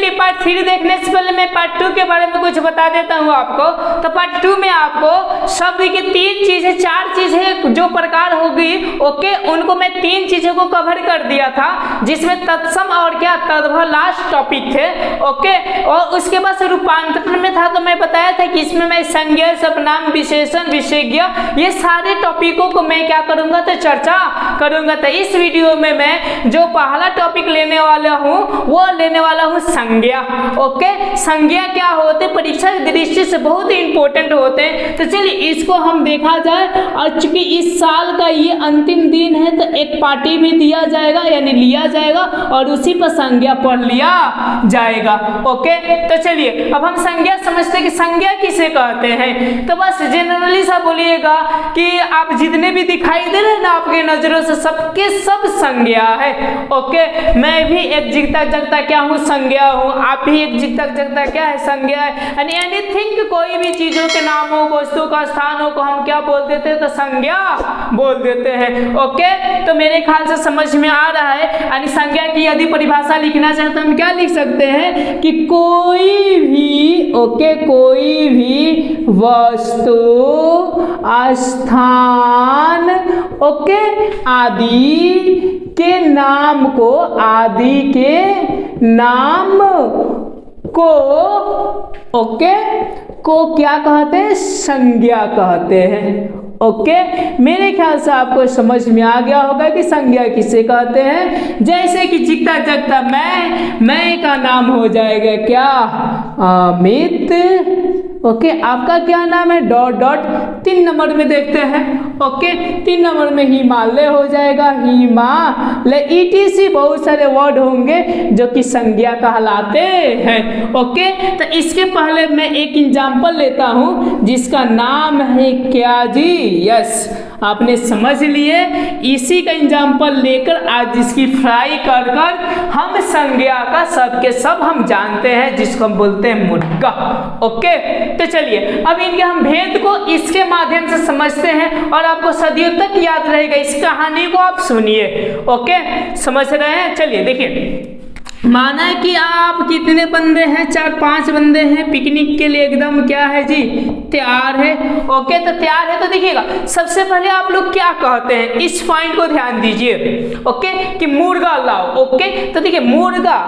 चलिए पार्ट 3 देखने से पहले मैं पार्ट 2 के बारे में कुछ बता देता हूँ आपको। तो पार्ट 2 में आपको शब्द की 3 चीजें 4 चीजें जो प्रकार होगी, ओके, उनको मैं 3 चीजों को कवर कर दिया था, जिसमें तत्सम और क्या तद्भव लास्ट टॉपिक थे, ओके। और उसके बाद रूपांतरण में था तो मैं बताया था कि इसमें मैं संज्ञा, सर्वनाम, विशेषण, विशेष्य, ये सारे टॉपिकों को मैं क्या करूंगा तो चर्चा करूंगा। तो इस वीडियो में मैं जो पहला टॉपिक लेने वाला हूँ वो लेने वाला हूँ संज्ञा, ओके। संज्ञा क्या होते, परीक्षा की दृष्टि से बहुत ही इंपॉर्टेंट होते हैं। तो चलिए इसको हम देखा जाए। और चूंकि इस साल का ये अंतिम दिन है तो एक पार्टी भी दिया जाएगा, यानी लिया जाएगा और उसी पर संज्ञा पढ़ लिया जाएगा, ओके। तो चलिए अब हम संज्ञा समझते हैं कि संज्ञा किसे कहते हैं। तो बस जनरली सा बोलिएगा कि आप जितने भी दिखाई दे रहे हैं ना आपके नजरों से, सबके सब संज्ञा है, ओके। मैं भी एक जीता जगता क्या हूँ, संज्ञा हूँ। आप भी एक जीता जगता क्या है, संज्ञा है। यानी एनीथिंग, कोई भी चीजों के नामों, वस्तु का, स्थानों को हम क्या बोल देते हैं तो संज्ञा बोल देते हैं, ओके। तो मेरे ख्याल से समझ में आ रहा है। यानी संज्ञा की यदि परिभाषा लिखना चाहे तो हम क्या लिख सकते हैं कि कोई भी, ओके, कोई भी वस्तु, स्थान, ओके, आदि के नाम को, आदि के नाम को, ओके, को क्या कहते हैं, संज्ञा कहते हैं, ओके। मेरे ख्याल से आपको समझ में आ गया होगा कि संज्ञा किसे कहते हैं। जैसे कि जीता जगता मैं का नाम हो जाएगा क्या, अमित, ओके। आपका क्या नाम है, डॉट डॉट। 3 नंबर में देखते हैं, ओके। 3 नंबर में हिमालय हो जाएगा, हिमालय, ETC बहुत सारे वर्ड होंगे जो कि संज्ञा कहलाते हैं, ओके। तो इसके पहले मैं एक एग्जाम्पल लेता हूं जिसका नाम है क्या जी, यस, आपने समझ लिए। इसी का एग्जाम्पल लेकर आज इसकी फ्राई कर हम संज्ञा का सब के सब हम जानते हैं, जिसको हम बोलते हैं मुर्गा, ओके। तो चलिए अब इनके हम भेद को इसके माध्यम से समझते हैं और आपको सदियों तक याद रहेगा। इस कहानी को आप सुनिए, ओके, समझ रहे हैं। चलिए देखिए, माना है कि आप कितने बंदे हैं, 4-5 बंदे हैं, पिकनिक के लिए एकदम क्या है जी, तैयार है, ओके। तो तैयार है तो देखिएगा, सबसे पहले आप लोग क्या कहते हैं, इस पॉइंट को ध्यान दीजिए, ओके, कि मुर्गा लाओ, ओके। तो देखिए मुर्गा,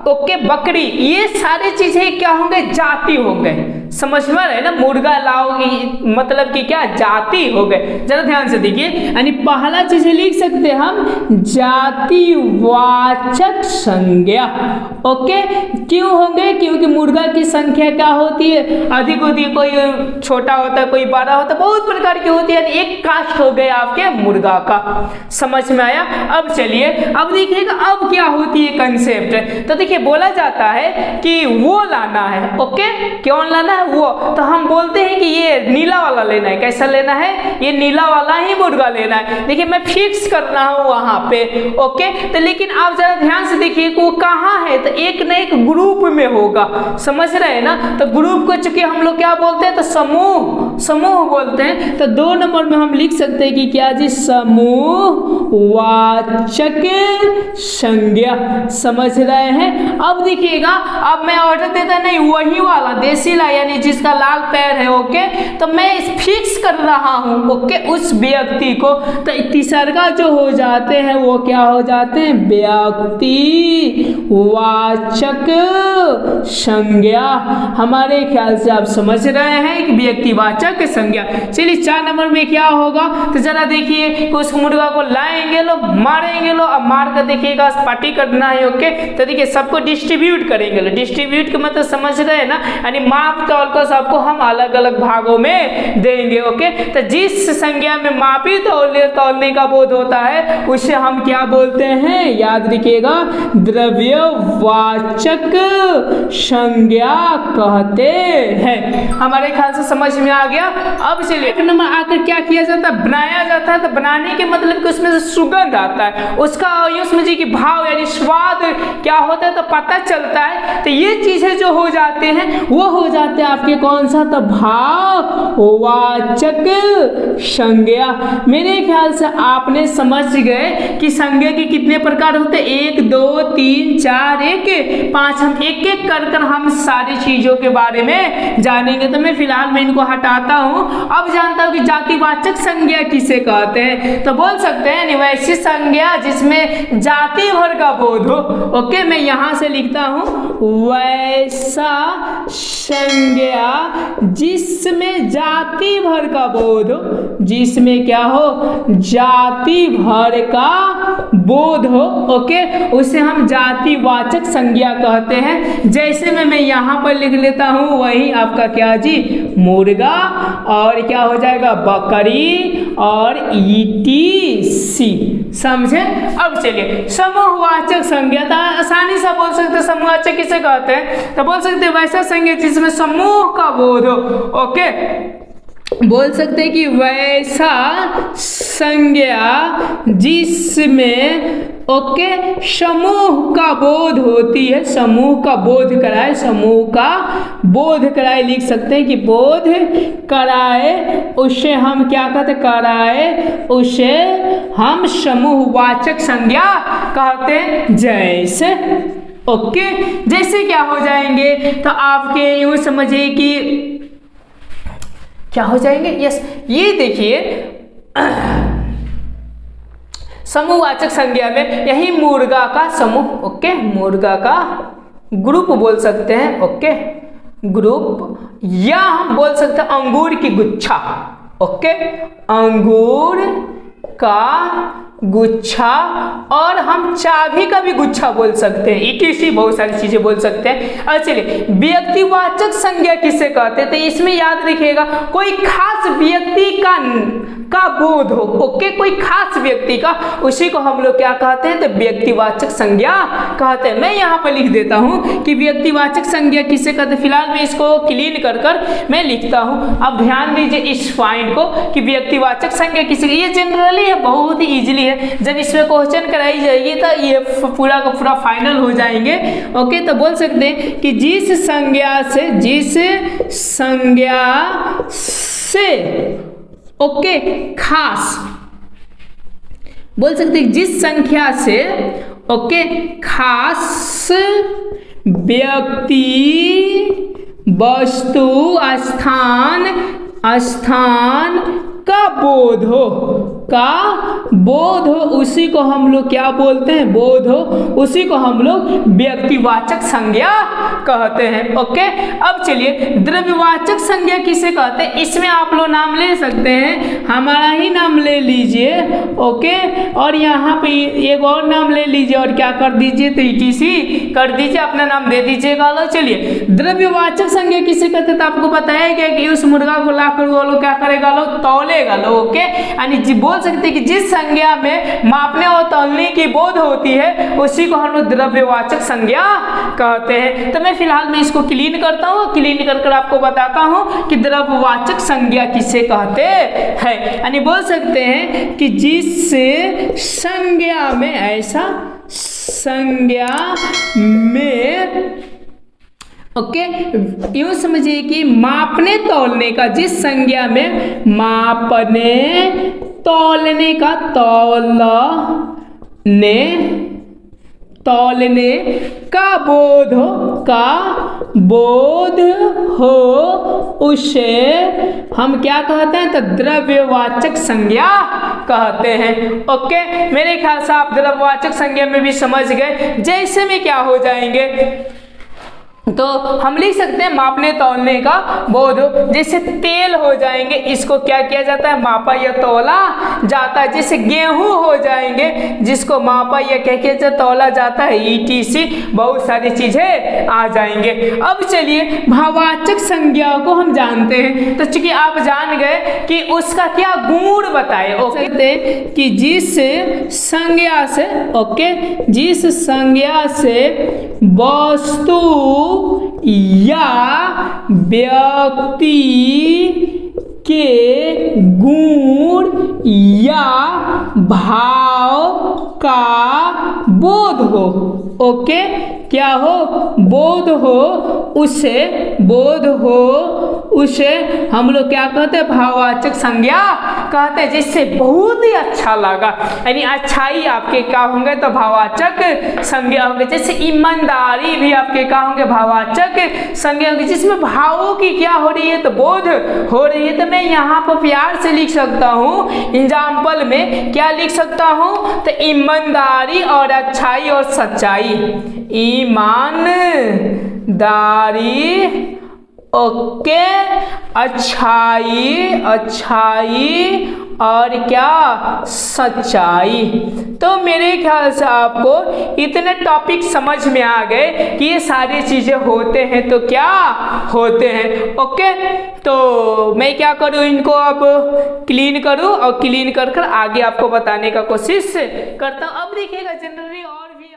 ओके, बकरी, ये सारी चीजें क्या होंगे, जाति होंगे, समझ में रहे ना। मुर्गा लाओ मतलब कि क्या, जाति हो गए। जरा ध्यान से देखिए, यानी पहला चीज लिख सकते हैं हम, जातिवाचक संज्ञा, ओके। क्यों होंगे, क्योंकि मुर्गा की संख्या क्या होती है, अधिक होती है, कोई छोटा होता है, कोई बड़ा होता है, बहुत प्रकार की होती है। एक कास्ट हो गया आपके मुर्गा का, समझ में आया। अब चलिए अब देखिएगा अब क्या होती है कंसेप्ट। तो देखिए बोला जाता है कि वो लाना है, ओके, क्यों लाना है वो, तो हम बोलते हैं कि ये नीला वाला लेना है। कैसा लेना है, ये नीला वाला ही मुर्गा लेना है। देखिए मैं फिक्स कर रहा हूं वहां पे, ओके। तो लेकिन आप जरा ध्यान से देखिए वो कहाँ है, तो एक न एक ग्रुप में होगा, समझ रहे हैं ना। तो ग्रुप को चूंकि हम लोग क्या बोलते हैं, तो समूह बोलते हैं। तो 2 नंबर में हम लिख सकते हैं कि क्या जी, समूह वाचक संज्ञा, समझ रहे हैं। अब देखिएगा, अब मैं ऑर्डर देता नहीं, वही वाला देसी ला, यानी जिसका लाल पैर है, ओके। तो मैं फिक्स कर रहा हूं, ओके, उस व्यक्ति को। तो तीसरा जो हो जाते हैं वो क्या हो जाते हैं, व्यक्ति वाचक संज्ञा। हमारे ख्याल से आप समझ रहे हैं कि व्यक्तिवाचक संज्ञा। चलिए 4 नंबर में क्या होगा, तो जरा देखिए कि उस मुर्गा को लाएंगे लो, मारेंगे लो, अब मार कर देखिएगा पार्टी करना है, ओके। तो देखिए सबको डिस्ट्रीब्यूट करेंगे लो, डिस्ट्रीब्यूट का मतलब समझ रहे हैं ना, यानी माप तौल कर सबको हम अलग अलग भागों में देंगे, ओके। तो जिस संज्ञा में मापी तौलने का बोध होता है उसे हम क्या बोलते हैं, याद रखिएगा, द्रव्यवाचक संज्ञा कहते हैं। हमारे ख्याल से समझ में आ गया। अब चलिए एक नंबर आकर क्या किया जाता है, बनाया जाता है। तो बनाने के मतलब कि उसमें से सुगंध आता है, उसका उसमें जी की भाव यानी स्वाद क्या होता है तो पता चलता है। तो ये चीजें जो हो जाते हैं वो हो जाते हैं आपके कौन सा, तो भाववाचक संज्ञा। मेरे ख्याल से आपने समझ गए कि संज्ञा के कितने प्रकार होते हैं, 1 2 3 4 एक 5 हम एक एक कर हम सारी चीजों के बारे में जानेंगे। तो मैं फिलहाल मैं इनको हटाता हूं। अब जानता हूं कि जातिवाचक संज्ञा किसे कहते हैं। तो बोल सकते हैं वैसी संज्ञा जिसमें जाति भर का बोध हो। ओके, मैं यहां से लिखता हूं वैसा संज्ञा जिसमें जाति भर का बोध हो, जिसमें क्या हो, जाति भर का बोध हो। ओके, उसे हम जातिवाचक संज्ञा कहते हैं। जैसे मैं यहां पर लिख लेता हूं वही आपका क्या जी, मुर्गा और क्या हो जाएगा, बकरी और ETC। समझे। अब चलिए समूहवाचक संज्ञा, तो आसानी से बोल सकते हैं समूहवाचक किसे कहते हैं। तो बोल सकते हैं वैसा संज्ञा जिसमें समूह का बोध हो। ओके, बोल सकते हैं कि वैसा संज्ञा जिसमें ओके समूह का बोध होती है, समूह का बोध कराए, समूह का बोध कराए लिख सकते हैं कि बोध कराए, उसे हम क्या कहते, कराए उसे हम समूहवाचक संज्ञा कहते हैं। जैसे ओके, जैसे क्या हो जाएंगे, तो आपके यूं समझिए कि क्या हो जाएंगे, यस ये देखिए समूहवाचक संज्ञा में यही मुर्गा का समूह, ओके मुर्गा का ग्रुप बोल सकते हैं। ओके, ग्रुप, या हम बोल सकते हैं अंगूर की गुच्छा। ओके, अंगूर का गुच्छा, और हम चाबी का भी गुच्छा बोल सकते हैं, ETC बहुत सारी चीजें बोल सकते हैं। और चलिए व्यक्तिवाचक संज्ञा किसे कहते हैं। तो इसमें याद रखिएगा कोई खास व्यक्ति का बोध हो। ओके, कोई खास व्यक्ति का, उसी को हम लोग क्या कहते हैं, तो व्यक्तिवाचक संज्ञा कहते हैं। मैं यहाँ पर लिख देता हूँ कि व्यक्तिवाचक संज्ञा किसे कहते हैं। फिलहाल मैं इसको क्लीन कर मैं लिखता हूँ। अब ध्यान दीजिए इस पॉइंट को कि व्यक्तिवाचक संज्ञा किसे, ये जनरली है, बहुत ही इजीली है। जब इसमें क्वेश्चन कराई जाएगी तो ये पूरा का पूरा फाइनल हो जाएंगे। ओके, तो बोल सकते हैं कि जिस संज्ञा से ओके खास, बोल सकते हैं जिस संख्या से ओके खास व्यक्ति, वस्तु, स्थान का बोध हो, उसी को हम लोग क्या बोलते हैं, बोध हो, उसी को हम लोग व्यक्तिवाचक संज्ञा कहते हैं। ओके, अब चलिए द्रव्यवाचक संज्ञा किसे कहते हैं। इसमें आप लोग नाम ले सकते हैं, हमारा ही नाम ले लीजिए। ओके, और यहाँ पे एक और नाम ले लीजिए और क्या कर दीजिए, तो ETC कर दीजिए, अपना नाम दे दीजिएगा। लो चलिए द्रव्यवाचक संज्ञा किसे कहते हैं। तो आपको बताया गया कि उस मुर्गा को लाकर वो लोग क्या करेगा, लो तौलेगा लो। ओके, यानी बोल सकते हैं कि जिस संज्ञा में मापने और तौलने की बोध होती है उसी को हम लोग द्रव्यवाचक संज्ञा कहते हैं। तो मैं फिलहाल मैं इसको क्लीन करता हूँ, क्लीन कर आपको बताता हूँ कि द्रव्यवाचक संज्ञा किसे कहते हैं। यानी बोल सकते हैं कि जिस संज्ञा में, ऐसा संज्ञा में ओके यूं समझिए कि मापने तौलने का, जिस संज्ञा में मापने तौलने का, तौलने का बोध हो, उसे हम क्या कहते हैं, तो द्रव्यवाचक संज्ञा कहते हैं। ओके, मेरे ख्याल से आप द्रव्यवाचक संज्ञा में भी समझ गए। जैसे में क्या हो जाएंगे, तो हम लिख सकते हैं मापने तौलने का बोध हो। जैसे तेल हो जाएंगे, इसको क्या किया जाता है, मापा या तौला जाता है। जैसे गेहूं हो जाएंगे, जिसको मापा या क्या किया जाता है, तौला जाता है, ETC बहुत सारी चीजें आ जाएंगे। अब चलिए भाववाचक संज्ञा को हम जानते हैं। तो चूंकि आप जान गए कि उसका क्या गुण बताए। ओके, कि जिस संज्ञा से, ओके जिस संज्ञा से वस्तु या व्यक्ति के गुण या भाव का बोध हो। ओके, क्या हो, बोध हो, उसे हम लोग क्या कहते हैं, भाववाचक संज्ञा कहते हैं। जिससे बहुत ही अच्छा लगा, यानी अच्छाई आपके क्या होंगे तो भाववाचक संज्ञा होंगे। जैसे ईमानदारी भी आपके क्या होंगे, भाववाचक संज्ञा होंगे, जिसमें भावों की क्या हो रही है तो बोध हो रही है। तो मैं यहाँ पर प्यार से लिख सकता हूँ, एग्जाम्पल में क्या लिख सकता हूँ तो ईमानदारी और अच्छाई और सच्चाई, ईमानदारी ओके, अच्छाई और क्या, सच्चाई। तो मेरे ख्याल से आपको इतने टॉपिक समझ में आ गए कि ये सारी चीजें होते हैं तो क्या होते हैं। ओके, तो मैं क्या करूँ, इनको अब क्लीन करूँ और क्लीन कर आगे आपको बताने का कोशिश करता हूँ। अब देखिएगा जनरली और भी